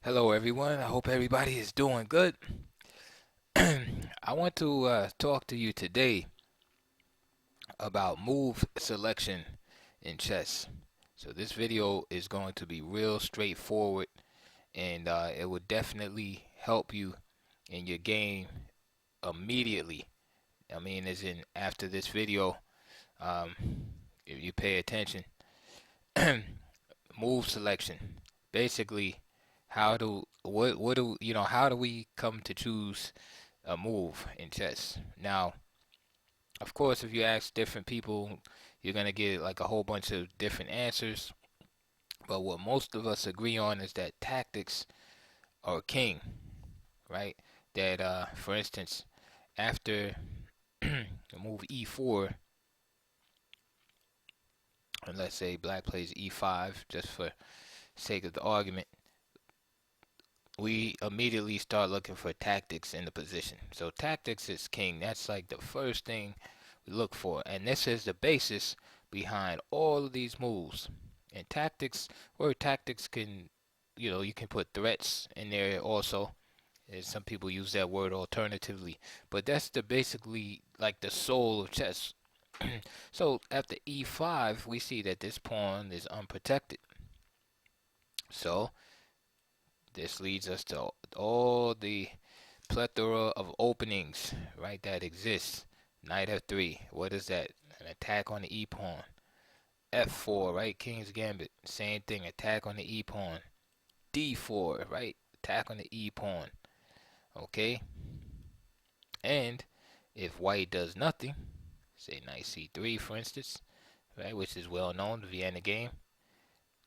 Hello, everyone. I hope everybody is doing good. I want to talk to you today about move selection in chess. So, this video is going to be real straightforward and it will definitely help you in your game immediately. I mean, as in after this video, um, if you pay attention, move selection. Basically, what do how do we come to choose a move in chess? Now, of course, if you ask different people, you're gonna get like a whole bunch of different answers. But what most of us agree on is that tactics are king, right? That for instance, after move e4, and let's say black plays e5, just for sake of the argument, we immediately start looking for tactics in the position. So tactics is king. That's like the first thing we look for. And this is the basis behind all of these moves. And tactics, word tactics can, you can put threats in there also. And some people use that word alternatively. But that's the basically like the soul of chess. So after e5, we see that this pawn is unprotected. So this leads us to all the plethora of openings, right, that exists. Knight f3, what is that? An attack on the e pawn. F4, right, King's Gambit, same thing, attack on the e pawn. D4, right, attack on the e pawn. Okay, and if white does nothing, say knight c3 for instance, right, which is well known, the Vienna game,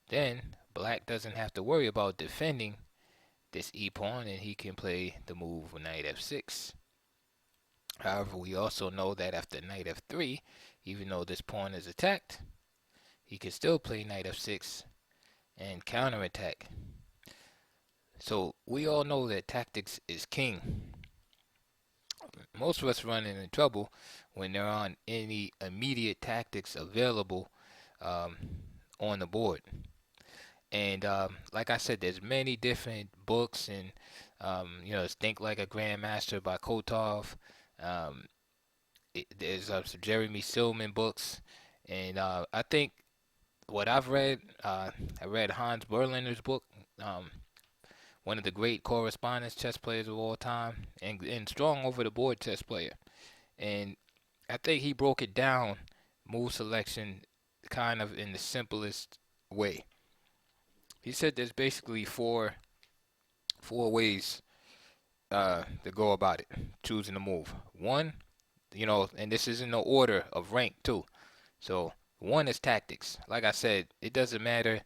then black doesn't have to worry about defending this e pawn and he can play the move knight f6. However, we also know that after knight f3, even though this pawn is attacked, he can still play knight f6 and counterattack. So we all know that tactics is king. Most of us run into trouble when there aren't any immediate tactics available um, on the board. And like I said, there's many different books and Think Like a Grandmaster by Kotov. Um, there's some Jeremy Silman books, and I think what I've read, I read Hans Berliner's book, um, one of the great correspondence chess players of all time, and strong over the board chess player. And I think he broke it down, move selection, kind of in the simplest way. He said there's basically four ways to go about it, choosing a move. One, and this is in the order of rank too. So one is tactics. Like I said, it doesn't matter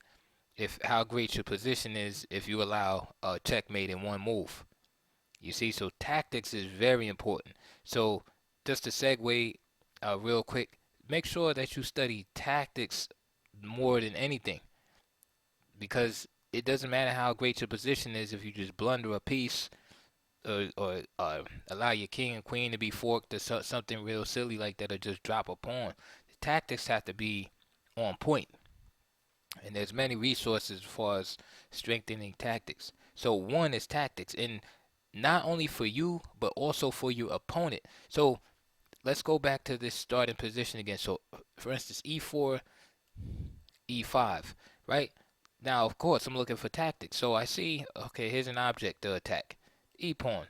if how great your position is if you allow a checkmate in one move. You see, so tactics is very important. So just to segue real quick, make sure that you study tactics more than anything because it doesn't matter how great your position is if you just blunder a piece or allow your king and queen to be forked or something real silly like that or just drop a pawn. The tactics have to be on point. And there's many resources as far as strengthening tactics. So one is tactics, and not only for you but also for your opponent. So let's go back to this starting position again. So for instance, e4, e5, right? Now, of course, I'm looking for tactics. So I see, okay, here's an object to attack. E pawn.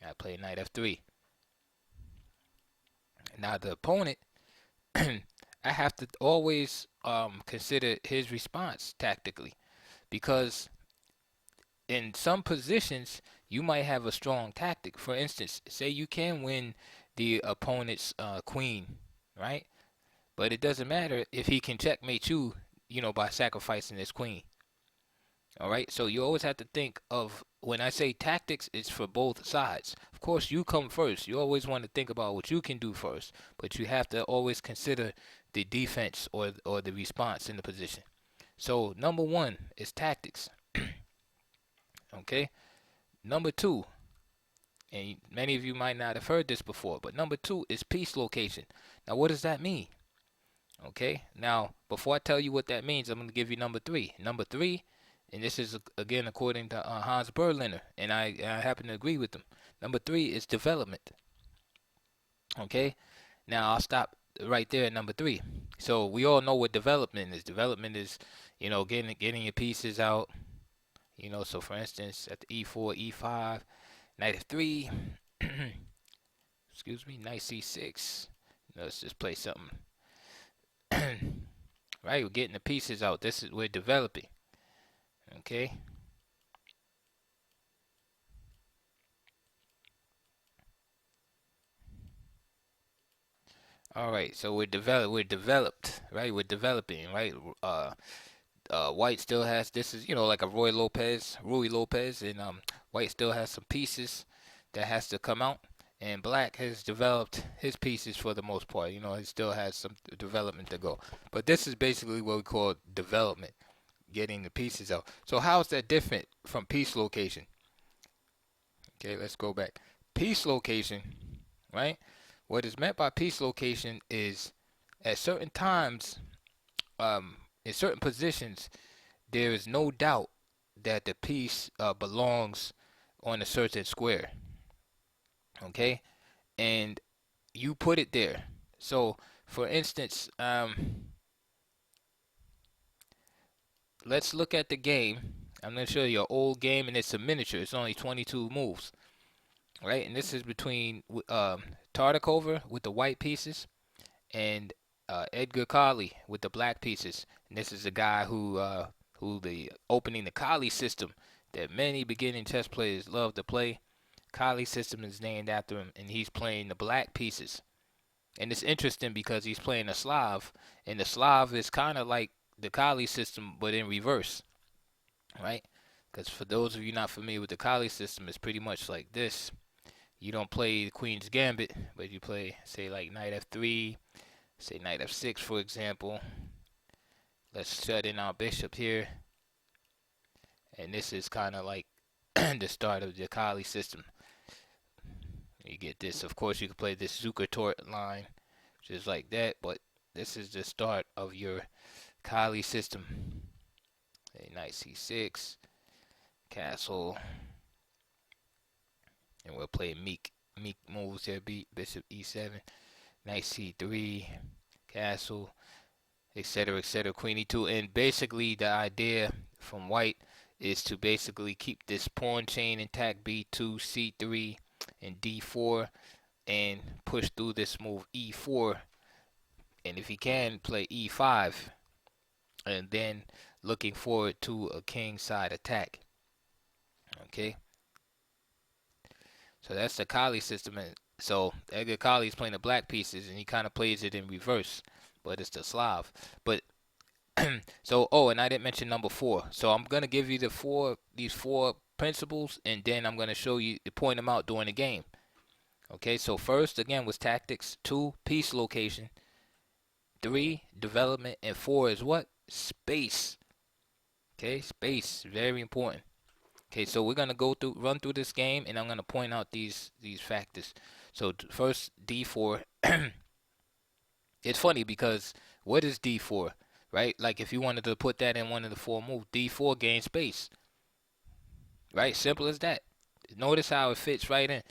I play knight f3. Now the opponent, I have to always consider his response tactically because in some positions you might have a strong tactic. For instance, say you can win the opponent's queen, right? But it doesn't matter if he can checkmate you, by sacrificing his queen. All right, so you always have to think of when I say tactics, it's for both sides. Of course, you come first. You always want to think about what you can do first, but you have to always consider the defense or the response in the position. So number one is tactics. Okay, number two, and many of you might not have heard this before, but number two is piece location. Now, what does that mean? Okay, now before I tell you what that means, I'm going to give you number three. Number three And this is again according to Hans Berliner, and I happen to agree with him. Number three is development. Okay, now I'll stop right there at number three. So we all know what development is. Development is, getting your pieces out. So for instance, at the E4, E5, knight f3, excuse me, knight c6. Let's just play something. Right, we're getting the pieces out. We're developing. Okay. All right, so we're developed, right? We're developing, right? White still has this is like a Rui Lopez, and White still has some pieces that has to come out, and Black has developed his pieces for the most part. He still has some development to go, but this is basically what we call development, getting the pieces out. So how is that different from piece location? Okay, let's go back. Piece location, right? What is meant by piece location is at certain times, in certain positions, there is no doubt that the piece belongs on a certain square. Okay, and you put it there. So, for instance, let's look at the game. I'm going to show you an old game, and it's a miniature. It's only 22 moves, right? And this is between Tartakover with the white pieces and Edgar Colley with the black pieces. And this is a guy who the opening the Colley system that many beginning chess players love to play. Colley system is named after him, and he's playing the black pieces. And it's interesting because he's playing a Slav, and the Slav is kind of like the Colley system, but in reverse, right? Because for those of you not familiar with the Colley system, it's pretty much like this. You don't play the Queen's Gambit, but you play, say, like knight f3, say knight f6, for example. Let's shut in our bishop here. And this is kind of like the start of the Colley system. You get this. Of course, you can play this Zukertort line, just like that. But this is the start of your Colley system. A knight c6, castle, and we'll play meek moves there. Bishop e7, knight c3, castle, etc., queen e2. And basically, the idea from White is to basically keep this pawn chain intact, b2, c3, and d4, and push through this move e4, and if he can, play e5, and then looking forward to a king side attack. Okay, so that's the Colley system. And so Edgar Colley is playing the black pieces, and he kind of plays it in reverse, but it's the Slav. But so, and I didn't mention number four. So I'm gonna give you these four principles, and then I'm gonna show you, point them out during the game. Okay, so first again was tactics. 2, piece location. 3, development, and 4 is what? Space. Okay, space, very important. Okay, so we're gonna run through this game, and I'm gonna point out these factors. So first, D4. It's funny because what is D4, right? Like if you wanted to put that in one of the 4 moves, D4 gains space, right? Simple as that. Notice how it fits right in.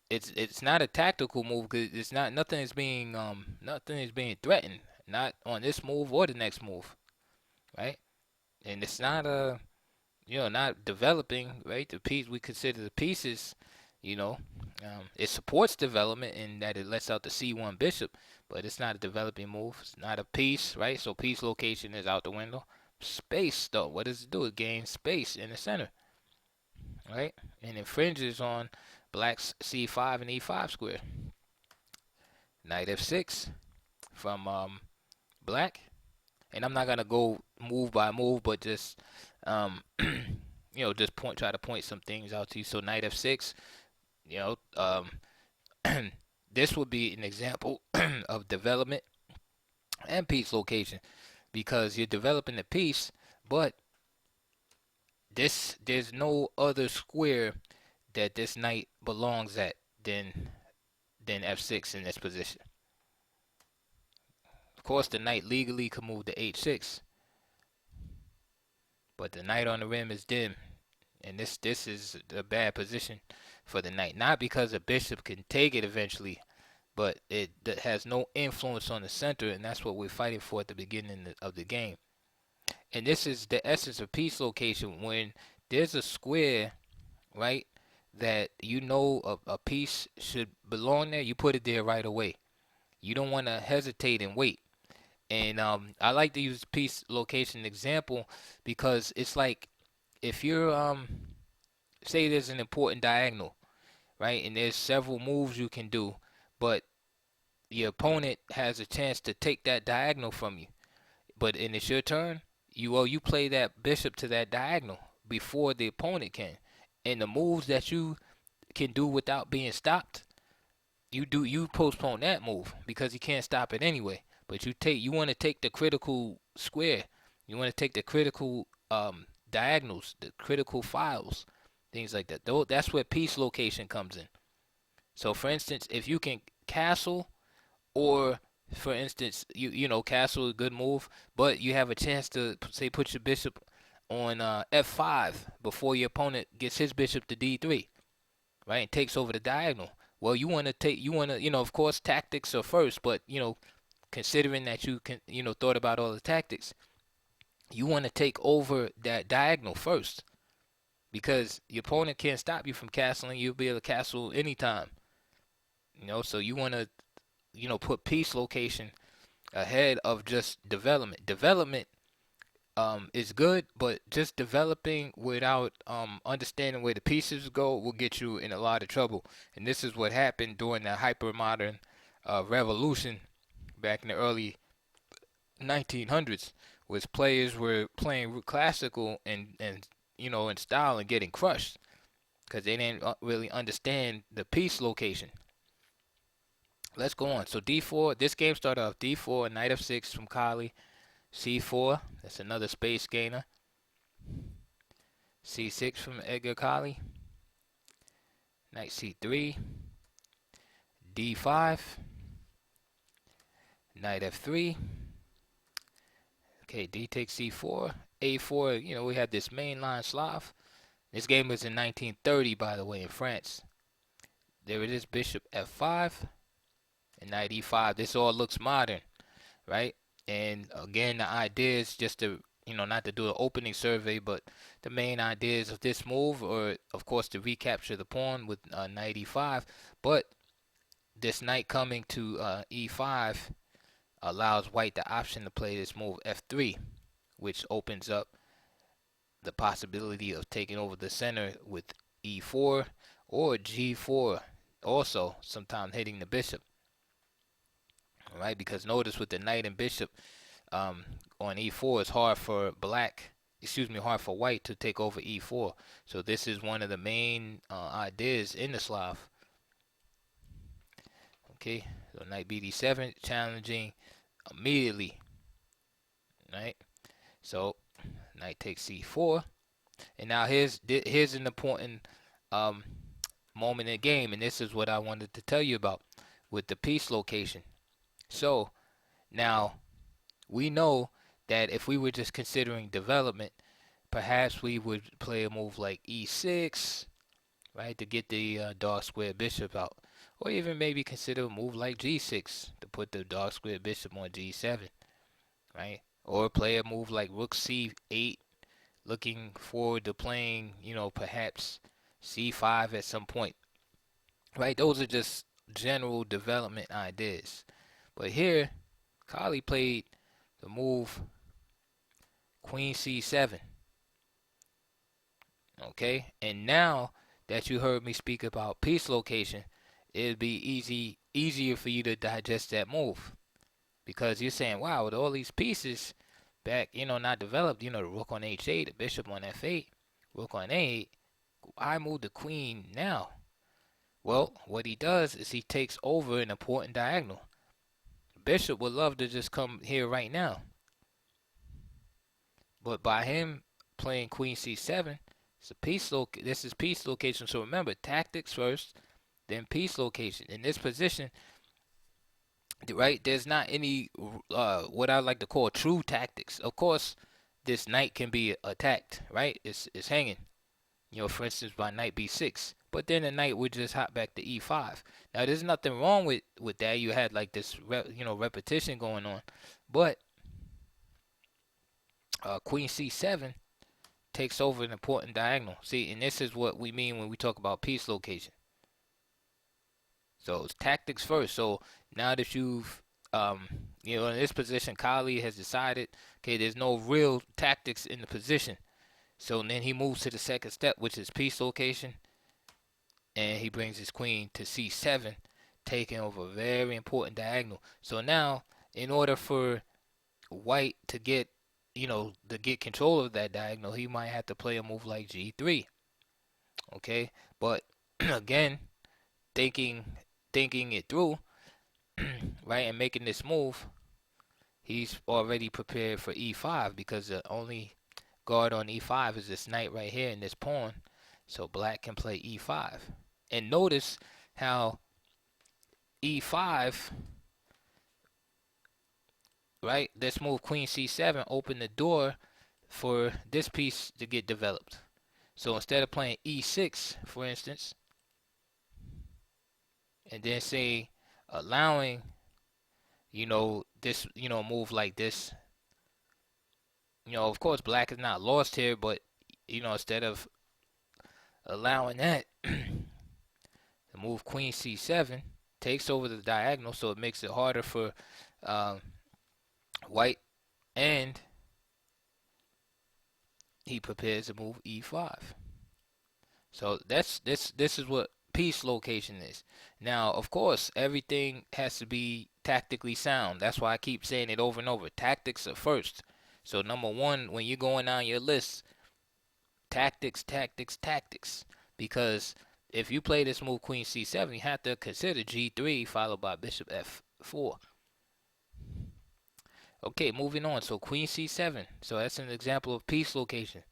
It's not a tactical move because it's not nothing is being threatened, not on this move or the next move, right? And it's not not developing, right? The piece we consider the pieces, it supports development in that it lets out the C1 bishop, but it's not a developing move. It's not a piece, right? So piece location is out the window. Space though, what does it do? It gains space in the center, right? And infringes on black's C5 and E5 square. Knight F6 from black, and I'm not gonna go move by move, but just try to point some things out to you. So knight F6, this would be an example of development and piece location because you're developing the piece, but there's no other square that this knight belongs at than F6 in this position. Of course, the knight legally could move to H6, but the knight on the rim is dim, and this is a bad position for the knight. Not because the bishop can take it eventually, but it has no influence on the center, and that's what we're fighting for at the beginning of the game. And this is the essence of piece location. When there's a square, right, that you know a piece should belong there, you put it there right away. You don't want to hesitate and wait. And I like to use piece location example because it's like if you're say there's an important diagonal, right, and there's several moves you can do, but your opponent has a chance to take that diagonal from you. But and it's your turn. You play that bishop to that diagonal before the opponent can, and the moves that you can do without being stopped, you postpone that move because you can't stop it anyway. But you want to take the critical square, you want to take the critical diagonals, the critical files, things like that. Though that's where piece location comes in. So for instance, if you can castle, or for instance, you know castle is a good move, but you have a chance to say put your bishop on f5 before your opponent gets his bishop to d3, right, and takes over the diagonal. Well, of course, tactics are first, but considering that you can, thought about all the tactics, you want to take over that diagonal first because your opponent can't stop you from castling. You'll be able to castle anytime. So you want to, put piece location ahead of just development. Development is good, but just developing without understanding where the pieces go will get you in a lot of trouble. And this is what happened during the hypermodern revolution back in the early 1900s, was players were playing classical and in style and getting crushed because they didn't really understand the piece location. Let's go on. So d4, this game started off d4, knight f6 from Kali, c4, that's another space gainer, c6 from Edgar Kali, knight c3, d5, knight f3, okay, d takes c4, a4, we have this mainline Slav. This game was in 1930, by the way, in France. There it is, bishop f5, and knight e5. This all looks modern, right? And again, the idea is just to, not to do an opening survey, but the main ideas of this move, or of course to recapture the pawn with knight e5. But this knight coming to e5 allows white the option to play this move f3, which opens up the possibility of taking over the center with e4 or g4, also sometimes hitting the bishop. All right, because notice with the knight and bishop on e4, it's hard for hard for white to take over e4. So this is one of the main ideas in the Slav. Okay, so knight bd7, challenging immediately. Right, so knight takes c4, and now here's an important moment in the game, and this is what I wanted to tell you about with the piece location. So now we know that if we were just considering development, perhaps we would play a move like e6, right, to get the dark square bishop out, or even maybe consider a move like g6 to put the dark square bishop on g7, right, or play a move like rook c8, looking forward to playing, perhaps c5 at some point, right? Those are just general development ideas. But here, Kali played the move Queen C7. Okay, and now that you heard me speak about piece location, it'd be easier for you to digest that move, because you're saying, wow, with all these pieces back, not developed, the rook on h8, the bishop on f8, rook on a8, I move the queen now. Well, what he does is he takes over an important diagonal. Bishop would love to just come here right now, but by him playing Queen C7, this is piece location. So remember, tactics first, then piece location. In this position, right, there's not any what I like to call true tactics. Of course, this knight can be attacked, right? It's hanging. For instance, by knight b6. But then the knight would just hop back to e5. Now, there's nothing wrong with that. You had like this, repetition going on. But queen c7 takes over an important diagonal. See, and this is what we mean when we talk about piece location. So it's tactics first. So now that you've, in this position, Kali has decided, okay, there's no real tactics in the position. So then he moves to the second step, which is piece location, and he brings his queen to c7, taking over a very important diagonal. So now, in order for white to get, to get control of that diagonal, he might have to play a move like g3. Okay, but again, thinking it through, right, and making this move, he's already prepared for e5 because the only guard on e5 is this knight right here and this pawn. So black can play e5. And notice how e5, right, let's move queen c7, open the door for this piece to get developed. So instead of playing e6, for instance, and then say allowing, this, move like this, of course black is not lost here, but, instead of allowing that, the move queen c7 takes over the diagonal, so it makes it harder for white, and he prepares to move e5. So this is what piece location is. Now, of course, everything has to be tactically sound. That's why I keep saying it over and over. Tactics are first. So number one, when you're going down your list, tactics, tactics, tactics. Because if you play this move queen c7, you have to consider g3 followed by bishop f4. Okay, moving on. So queen c7. So that's an example of piece location,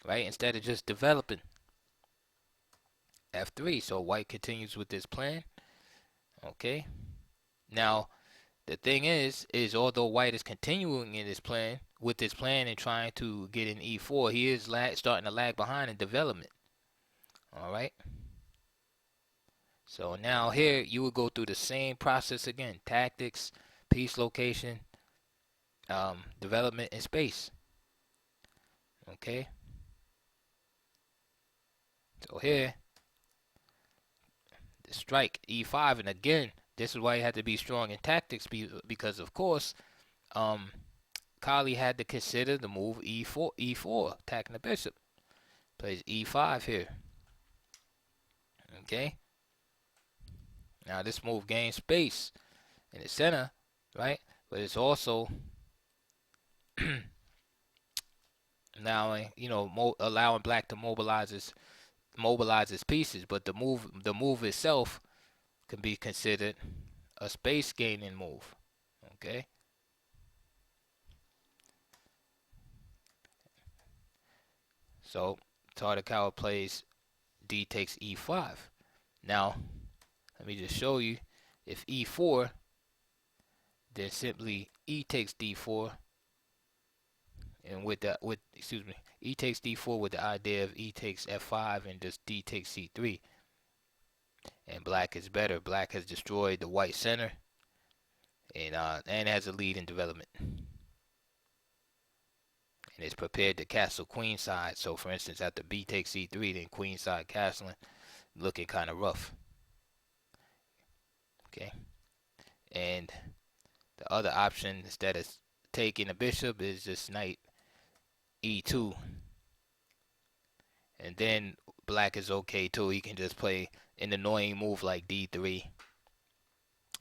right? Instead of just developing. f3. So white continues with this plan. Okay. Now, the thing is although white is continuing in this plan, with this plan and trying to get in e4, he is starting to lag behind in development. All right. So now here you would go through the same process again: tactics, piece location, development, and space. Okay. So here, the strike e5, and again, this is why you have to be strong in tactics, because of course, Kali had to consider the move e4, attacking the bishop. Plays e5 here. Okay. Now this move gains space in the center, right? But it's also allowing, allowing black to mobilize his pieces. But the move itself can be considered a space gaining move. Okay. So Tarrasch plays d takes e5. Now, let me just show you. If e4, then simply e takes d4, and e takes d4 with the idea of e takes f5 and just d takes c3. And black is better. Black has destroyed the white center, and has a lead in development. And is prepared to castle queen side. So for instance, after b takes c3, then queen side castling, looking kind of rough. Okay. And the other option, instead of taking a bishop, is just knight e2. And then black is okay too. He can just play an annoying move like d3.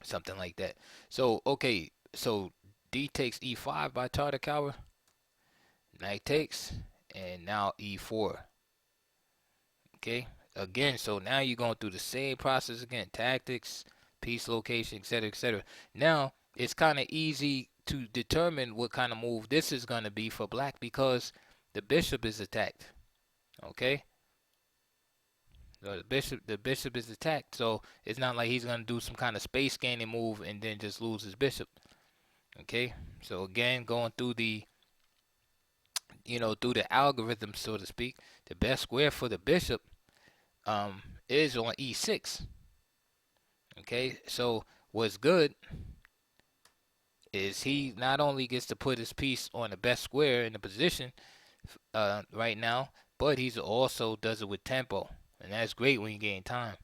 Something like that. So, okay. So d takes e5 by Tarrasch. Knight takes. And now e4. Okay. Again, so now you're going through the same process again. Tactics, piece location, etc., etc. Now, it's kind of easy to determine what kind of move this is going to be for black because the bishop is attacked. Okay. So the bishop is attacked. So it's not like he's going to do some kind of space gaining move and then just lose his bishop. Okay. So again, going through the through the algorithm, so to speak, the best square for the bishop um, is on e6. Okay, so what's good is he not only gets to put his piece on the best square in the position right now, but he's also does it with tempo, and that's great when you gain time.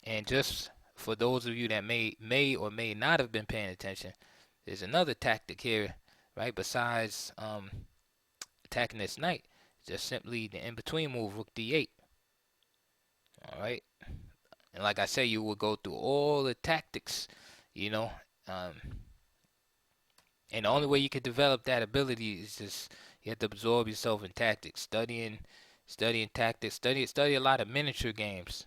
And just for those of you that may or may not have been paying attention, there's another tactic here, right? Besides attacking this knight, just simply the in-between move, rook d8. All right, and like I say, you will go through all the tactics, you know, um, and the only way you can develop that ability is just you have to absorb yourself in tactics, studying tactics, study a lot of miniature games,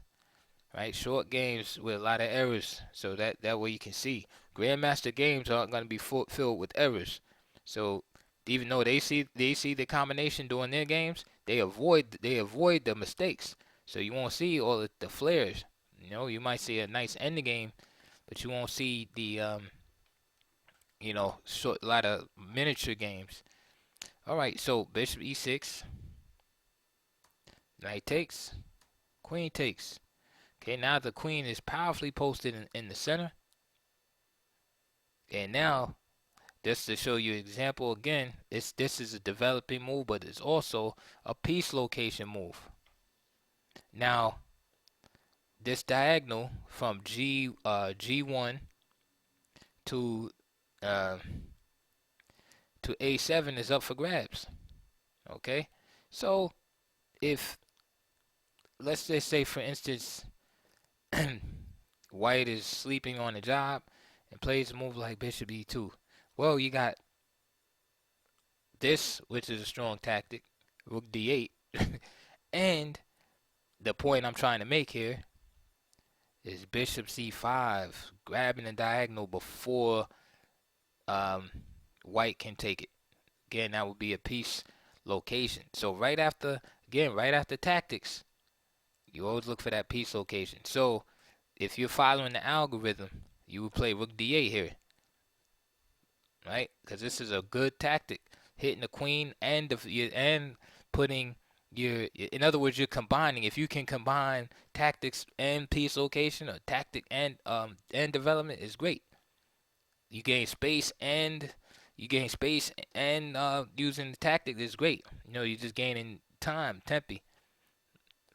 right? Short games with a lot of errors, so that way you can see. Grandmaster games aren't going to be filled with errors, so even though they see the combination during their games, they avoid the mistakes, so you won't see all the flares. You might see a nice ending game, but you won't see the a lot of miniature games. All right, so bishop e6, knight takes, queen takes. Okay, now the queen is powerfully posted in the center. And now, just to show you an example again, this is a developing move, but it's also a piece location move. Now, this diagonal from G1 to uh, to A7 is up for grabs. Okay, so if let's just say, for instance, White is sleeping on the job and plays a move like bishop e2. Well, you got this, which is a strong tactic, rook d8. And the point I'm trying to make here is bishop c5, grabbing the diagonal before White can take it. Again, that would be a piece location. So right after tactics, you always look for that piece location. So if you're following the algorithm, you would play rook d8 here, right? Because this is a good tactic, hitting the queen and putting in other words, you're combining. If you can combine tactics and piece location, or tactic and development, is great. You gain space and using the tactic is great. You're just gaining time, tempi,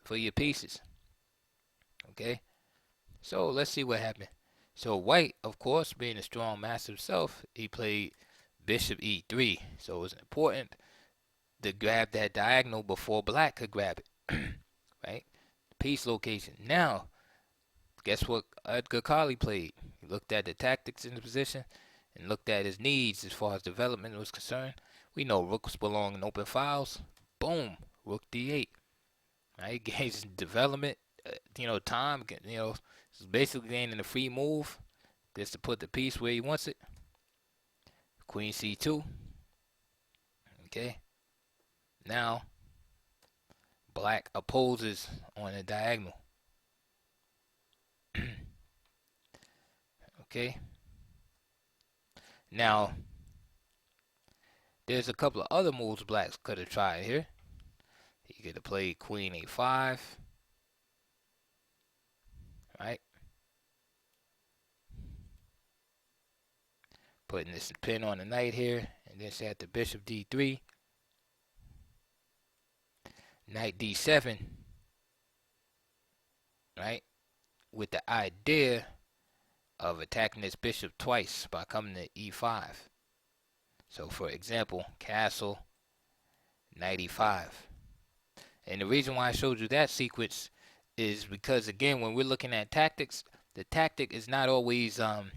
for your pieces. Okay, so let's see what happened. So White, of course, being a strong master himself, he played bishop e3. So it was important to grab that diagonal before Black could grab it. Right? Piece location. Now, guess what Edgar Colley played? He looked at the tactics in the position and looked at his needs as far as development was concerned. We know rooks belong in open files. Boom, rook d8. Right? Gains development, time. It's basically gaining a free move. Gets to put the piece where he wants it. Queen c2. Okay. Now, Black opposes on the diagonal. Okay. Now, there's a couple of other moves Blacks could have tried here. He could have played queen a5. Right? Putting this pin on the knight here. And then set the bishop d3. Knight d7. Right? With the idea of attacking this bishop twice by coming to e5. So for example, castle, knight e5. And the reason why I showed you that sequence is because, again, when we're looking at tactics, the tactic is not always on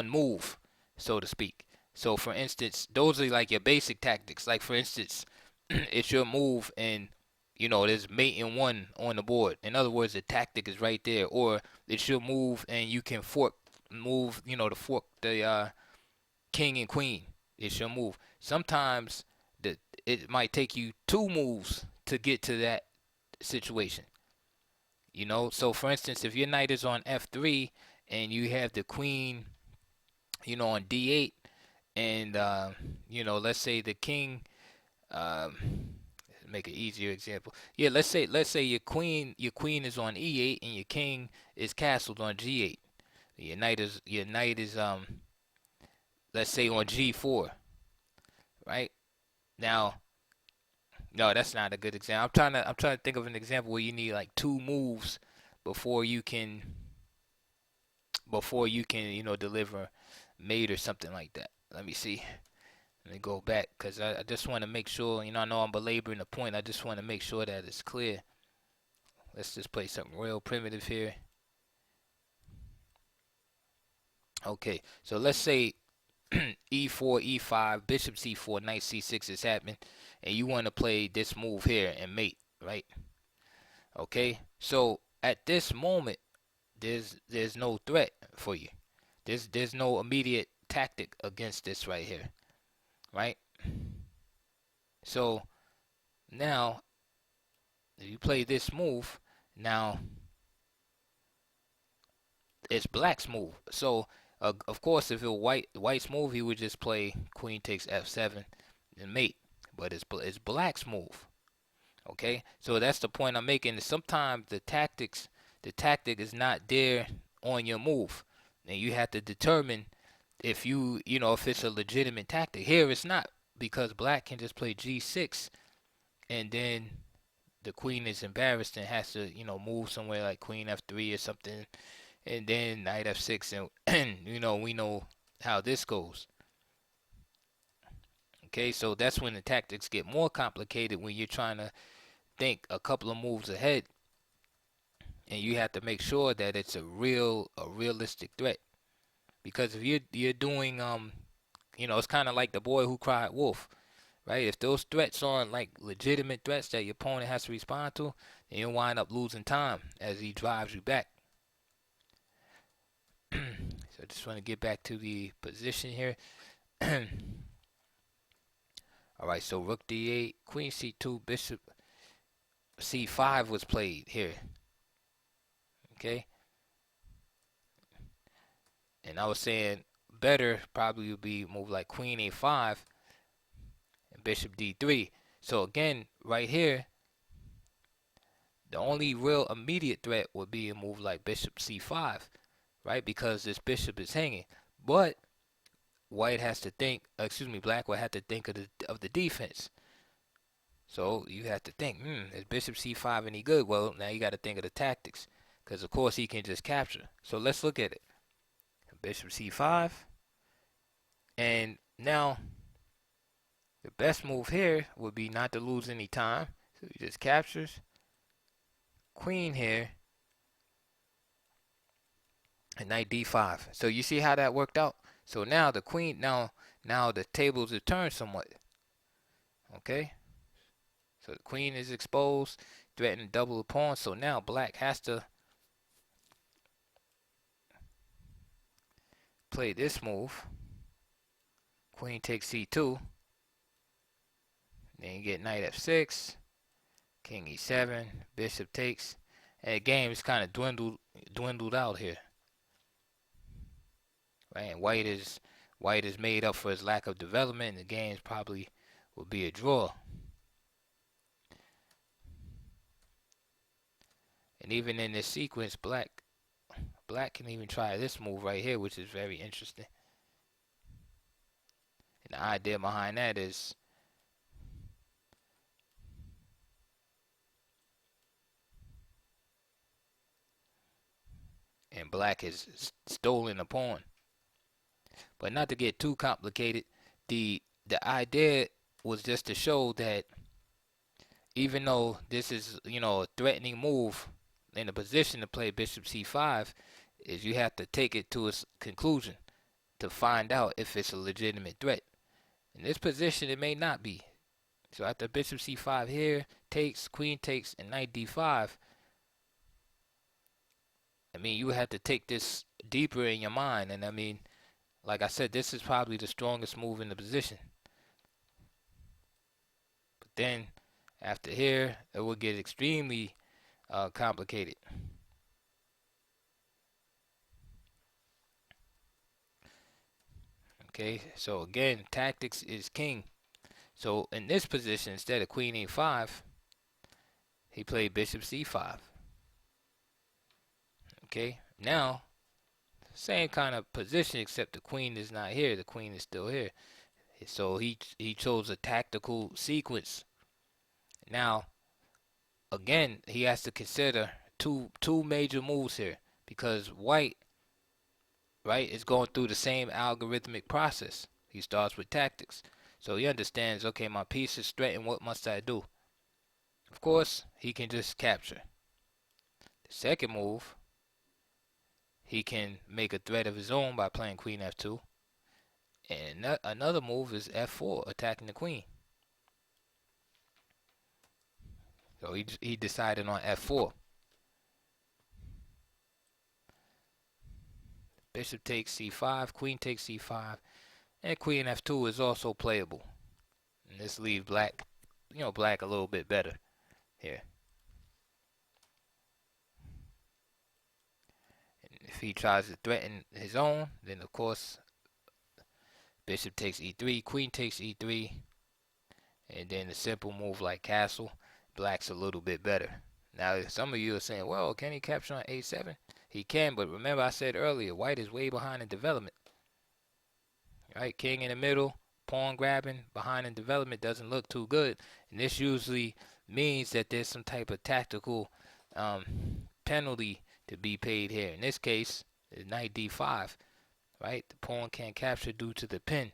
move, so to speak. So for instance, those are like your basic tactics. Like for instance, it's your move and there's mate in one on the board. In other words, the tactic is right there. Or it's your move and you can to fork the king and queen. It's your move. Sometimes it might take you two moves to get to that situation. So for instance, if your knight is on f3 and you have the queen, on d8, and let's say the king Um, make an easier example. Yeah, let's say your queen is on E8 and your king is castled on G8. Your knight is let's say on G4, right? Now, no, that's not a good example. I'm trying to think of an example where you need like two moves before you can deliver mate or something like that. Let me see. Let me go back because I just want to make sure, I know I'm belaboring the point. I just want to make sure that it's clear. Let's just play something real primitive here. Okay, so let's say e4, e5, bishop c4, knight c6 is happening, and you want to play this move here and mate, right? Okay, so at this moment, there's no threat for you. There's no immediate tactic against this right here, right? So now, if you play this move, now it's black's move. So of course, if it were white's move, he would just play queen takes f7 and mate. But it's black's move. Okay, so that's the point I'm making. Sometimes the tactic is not there on your move, and you have to determine if if it's a legitimate tactic. Here it's not, because black can just play g6, and then the queen is embarrassed and has to move somewhere like queen f3 or something, and then knight f6, and we know how this goes. Okay, so that's when the tactics get more complicated, when you're trying to think a couple of moves ahead, and you have to make sure that it's a realistic threat. Because if you're doing it's kind of like the boy who cried wolf, right? If those threats aren't like legitimate threats that your opponent has to respond to, then you'll wind up losing time as he drives you back. So I just want to get back to the position here. All right, so rook d8, queen c2, bishop c5 was played here. Okay, and I was saying better probably would be move like queen a5 and bishop d3. So again, right here, the only real immediate threat would be a move like bishop c5, right? Because this bishop is hanging. But black would have to think of the defense. So you have to think, is bishop c5 any good? Well, now you got to think of the tactics, because of course he can just capture. So let's look at it. Bishop c5, and now the best move here would be not to lose any time. So he just captures. Queen here, and knight d5. So you see how that worked out? So now the queen, now the tables are turned somewhat. Okay? So the queen is exposed, threatening double the pawn. So now black has to play this move. Queen takes c2. Then you get knight f6, king e7, bishop takes. And the game is kind of dwindled out here. Right? And white is made up for his lack of development, and the games probably will be a draw. And even in this sequence, black can even try this move right here, which is very interesting. And the idea behind that is and black has stolen a pawn. But not to get too complicated, the idea was just to show that even though this is a threatening move in a position to play bishop c5, is you have to take it to its conclusion to find out if it's a legitimate threat. In this position, it may not be. So after bishop c5 here, takes, queen takes, and knight d5, you have to take this deeper in your mind. And like I said, this is probably the strongest move in the position. But then after here, it will get extremely complicated. Okay, so again, tactics is king. So in this position, instead of queen e5, he played bishop c5. Okay, now same kind of position except the queen is not here. The queen is still here. So he chose a tactical sequence. Now again, he has to consider two major moves here because white, right, is going through the same algorithmic process. He starts with tactics. So he understands, okay, my piece is threatened, what must I do? Of course, he can just capture. The second move, he can make a threat of his own by playing queen f2. And another move is f4, attacking the queen. So he decided on f4. Bishop takes c5, queen takes c5, and queen f2 is also playable. And this leaves black, black a little bit better here. And if he tries to threaten his own, then of course bishop takes e3, queen takes e3, and then a simple move like castle, black's a little bit better. Now some of you are saying, well, can he capture on a7? He can, but remember I said earlier, white is way behind in development. Right, king in the middle, pawn grabbing behind in development doesn't look too good, and this usually means that there's some type of tactical penalty to be paid here. In this case, it's knight d5, right? The pawn can't capture due to the pin,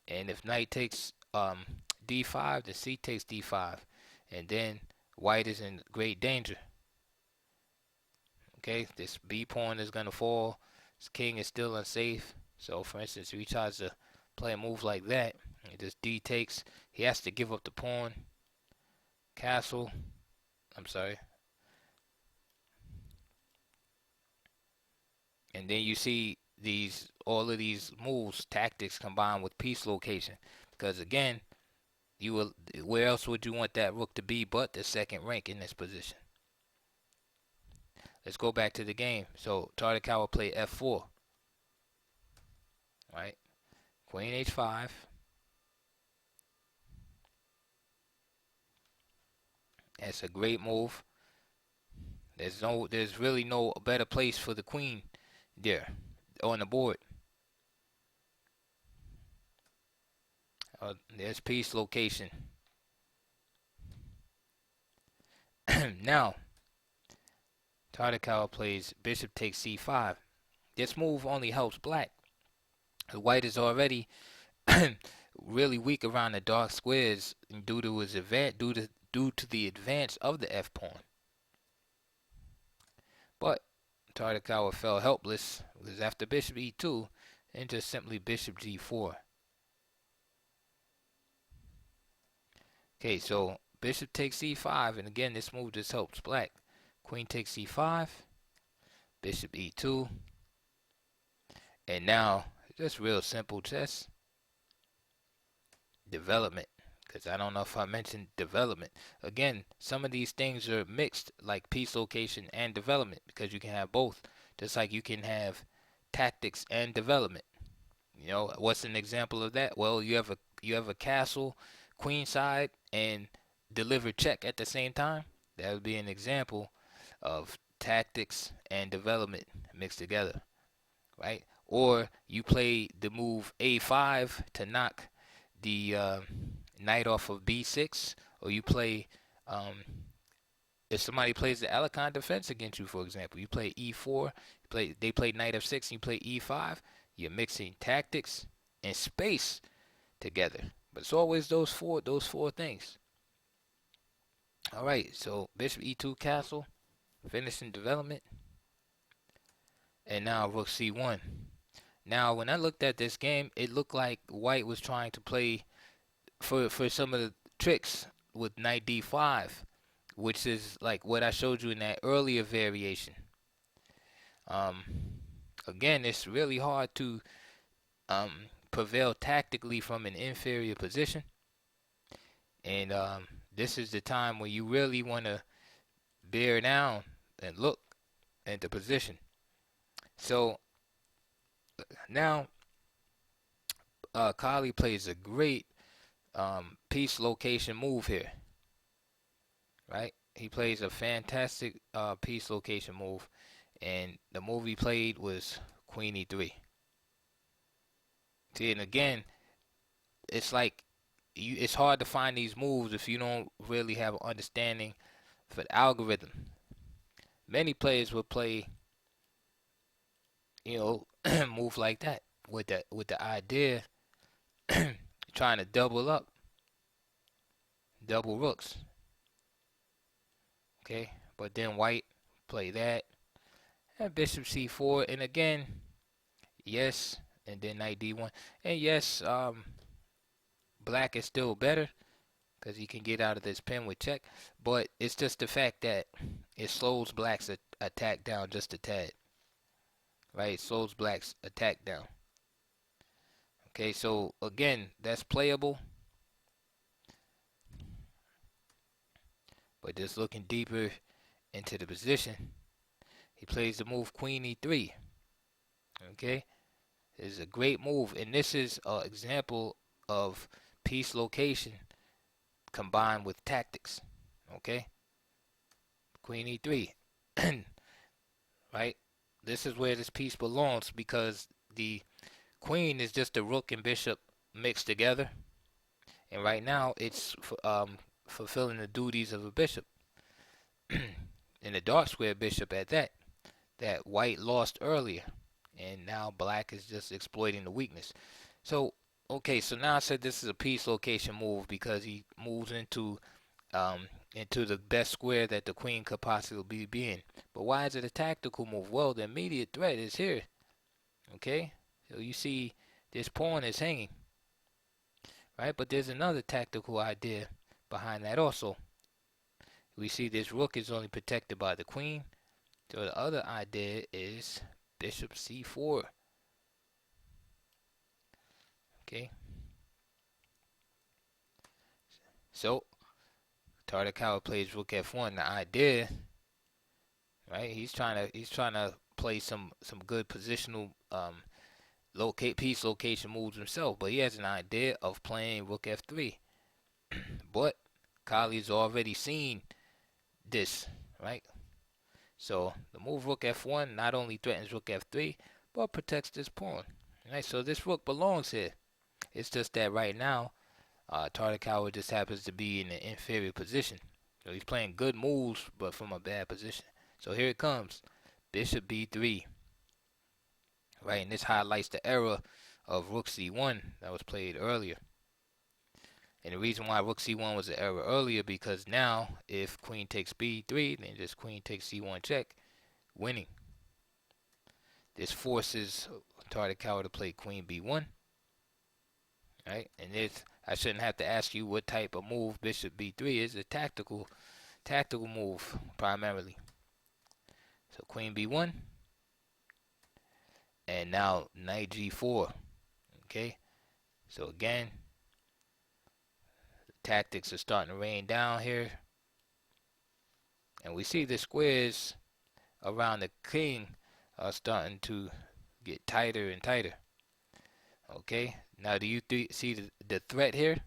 and if knight takes d5, then c takes d5, and then white is in great danger. Okay, this b pawn is gonna fall. This king is still unsafe. So, for instance, if he tries to play a move like that, this d takes, he has to give up the pawn, castle, I'm sorry. And then you see all of these moves, tactics combined with piece location. Because again, where else would you want that rook to be but the second rank in this position? Let's go back to the game. So Tarrasch will play f4. Right? Queen h5. That's a great move. There's really no better place for the queen there on the board. There's piece location. Now, Tarrasch plays bishop takes c5. This move only helps black. White is already really weak around the dark squares due to the advance of the f pawn. But Tarrasch fell helpless because after bishop e2, and just simply bishop g4. Okay, so bishop takes c5, and again this move just helps black. Queen takes c5, bishop e2, and now just real simple chess development, because I don't know if I mentioned development. Again, some of these things are mixed, like piece location and development, because you can have both, just like you can have tactics and development. What's an example of that? Well, you have a castle queen side and deliver check at the same time. That would be an example of tactics and development mixed together, right? Or you play the move a5 to knock the knight off of b6, or you play if somebody plays the Alicante defense against you, for example, you play e4, they play knight f6, and you play e5. You're mixing tactics and space together, but it's always those four things. All right, so bishop e2 castle, finishing development, and now rook c1. Now, when I looked at this game, it looked like white was trying to play for some of the tricks with knight d5, which is like what I showed you in that earlier variation. Again, it's really hard to prevail tactically from an inferior position, and this is the time when you really want to bear down and look at the position. So now Kali plays a great piece location move here, right? He plays a fantastic piece location move, and the move he played was Queen E3. See, and again, it's like it's hard to find these moves if you don't really have an understanding for the algorithm. Many players will play, you know, move like that with the idea trying to double up, double rooks, okay? But then white play that, and bishop c4, and again, yes, and then knight d1, and yes, black is still better because he can get out of this pin with check, but it's just the fact that it slows black's attack down just a tad, right? It slows black's attack down. Okay, so again, that's playable, but just looking deeper into the position, he plays the move Queen E3. Okay, this is a great move, and this is an example of piece location combined with tactics. Okay, Queen E3, right? This is where this piece belongs because the queen is just a rook and bishop mixed together, and right now it's fulfilling the duties of a bishop and a dark square bishop at that. That white lost earlier, and now black is just exploiting the weakness. So, okay, so now I said this is a piece location move because he moves into the best square that the queen could possibly be in. But why is it a tactical move? Well, the immediate threat is here. Okay, so you see this pawn is hanging, right? But there's another tactical idea behind that also. We see this rook is only protected by the queen. So the other idea is bishop c4. Okay. So Tarrasch plays rook f1. The idea, right? He's trying to play some good positional piece location moves himself, but he has an idea of playing rook f3. But Kali's already seen this, right? So the move rook f1 not only threatens rook f3, but protects this pawn. Right? So this rook belongs here. It's just that right now, Tartakower just happens to be in an inferior position. So he's playing good moves, but from a bad position. So here it comes. Bishop b3. Right, and this highlights the era of rook c1 that was played earlier. And the reason why rook c1 was an error earlier because now if queen takes b3, then just queen takes c1 check, winning. This forces Tartakower to play queen b1. Right, and this I shouldn't have to ask you what type of move bishop b3 is. A tactical move primarily. So queen b1, and now knight g4. Okay, so again, the tactics are starting to rain down here, and we see the squares around the king are starting to get tighter and tighter. Okay, now do you see the threat here?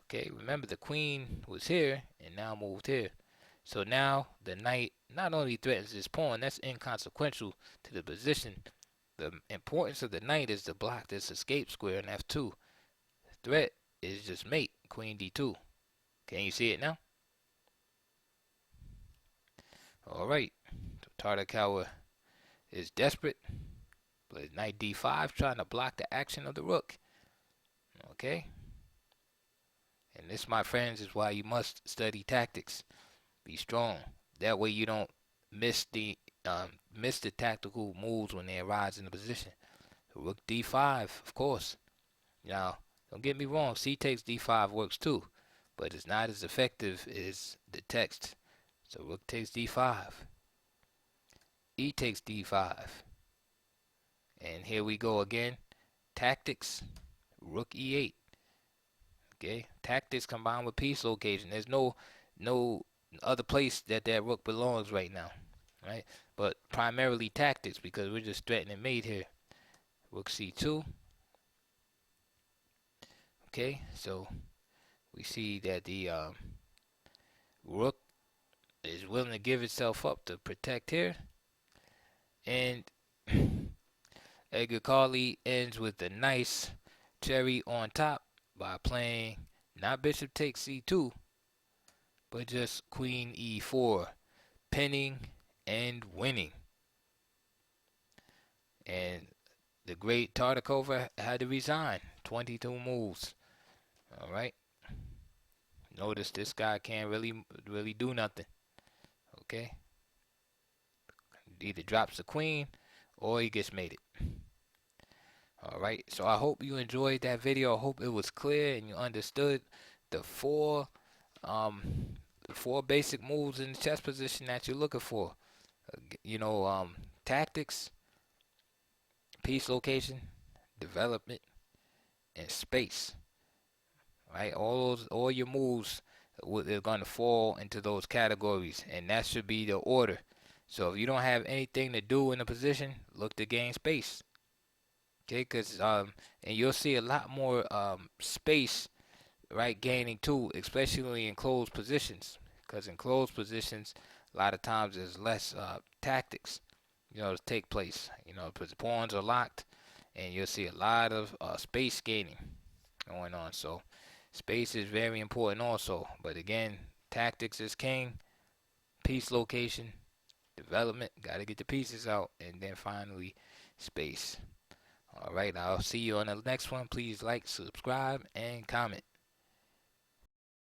Okay, remember the queen was here and now moved here. So now the knight not only threatens this pawn, that's inconsequential to the position. The importance of the knight is to block this escape square in f2. The threat is just mate, queen d2. Can you see it now? Alright, so Tartakower is desperate. Plays knight d5, trying to block the action of the rook. Okay? And this, my friends, is why you must study tactics. Be strong. That way you don't miss the tactical moves when they arise in the position. Rook d5, of course. Now, don't get me wrong, c takes d5 works too, but it's not as effective as the text. So rook takes d5. E takes d5. And here we go again. Tactics, rook e8. Okay, tactics combined with piece location. There's no other place that rook belongs right now, right? But primarily tactics because we're just threatening mate here. Rook c2. Okay, so we see that the rook is willing to give itself up to protect here, and Edgar Carley ends with a nice cherry on top by playing not bishop takes c2, but just queen e4, pinning and winning. And the great Tartakova had to resign. 22 moves. All right. Notice this guy can't really do nothing. Okay. Either drops the queen or he gets mated. All right. So I hope you enjoyed that video. I hope it was clear and you understood the um four basic moves in the chess position that you're looking for. You know, tactics, piece location, development, and space. Right? All your moves are going to fall into those categories, and that should be the order. So if you don't have anything to do in a position, look to gain space. Okay, because and you'll see a lot more space, right, gaining too, especially in closed positions. Because in closed positions, a lot of times there's less tactics, to take place. Because the pawns are locked, and you'll see a lot of space gaining going on. So space is very important also. But again, tactics is king. Piece location, development, got to get the pieces out. And then finally, space. All right, I'll see you on the next one. Please like, subscribe, and comment.